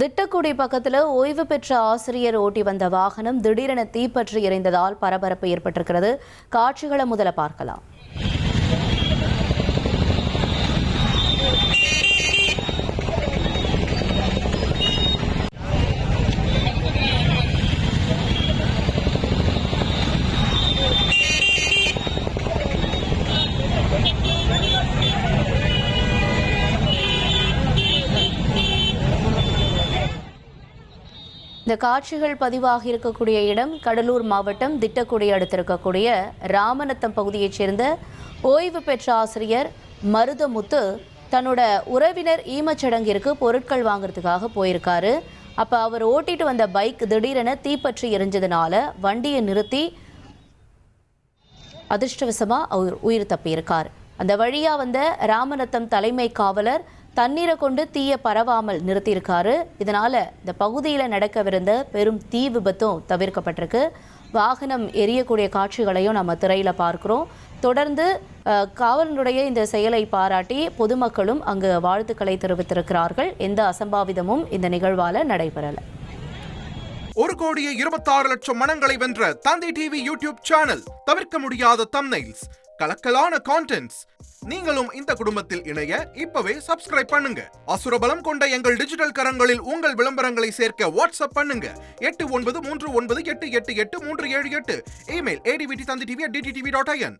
திட்டக்குடி பக்கத்தில் ஓய்வு பெற்ற ஆசிரியர் ஓட்டி வந்த வாகனம் திடீரென தீப்பற்றி எரிந்ததால் பரபரப்பு ஏற்பட்டிருக்கிறது. காட்சிகளை முதல்ல பார்க்கலாம். இந்த காட்சிகள் பதிவாகி இருக்கக்கூடிய இடம் கடலூர் மாவட்டம் திட்டக்குடி அடுத்திருக்கக்கூடிய ராமநத்தம் பகுதியைச் சேர்ந்த ஓய்வு பெற்ற ஆசிரியர் மருதமுத்து தன்னோட உறவினர் ஈமச்சடங்கிற்கு பொருட்கள் வாங்குறதுக்காக போயிருக்காரு. அப்போ அவர் ஓட்டிட்டு வந்த பைக் திடீரென தீப்பற்றி எரிஞ்சதுனால வண்டியை நிறுத்தி அதிர்ஷ்டவசமாக அவர் உயிர் தப்பியிருக்கார். அந்த வழியாக வந்த ராமநத்தம் தலைமை காவலர் தண்ணீரை கொண்டு தீயை பரவாமல் நிறுத்தியிருக்காரு. இதனால் இந்த பகுதியில் நடக்கவிருந்த பெரும் தீ விபத்தும் தவிர்க்கப்பட்டிருக்கு. வாகனம் எரியக்கூடிய காட்சிகளையும் நம்ம திரையில் பார்க்குறோம். தொடர்ந்து காவலனுடைய இந்த செயலை பாராட்டி பொதுமக்களும் அங்கு வாழ்த்துக்களை தெரிவித்திருக்கிறார்கள். எந்த அசம்பாவிதமும் இந்த நிகழ்வால் நடைபெறலை. 1,26,00,000 மனங்களை வென்ற தந்தி டிவி யூடியூப் சேனல். தவிர்க்க முடியாத தம்ப்நெயில்ஸ், கலக்கலான கான்டென்ட்ஸ். நீங்களும் இந்த குடும்பத்தில் இணைய இப்பவே சப்ஸ்கிரைப் பண்ணுங்க. அசுரபலம் கொண்ட எங்கள் டிஜிட்டல் கரங்களில் உங்கள் விளம்பரங்களை சேர்க்க வாட்ஸ்அப் பண்ணுங்க. 893988883778. Email advttv@dttv.in.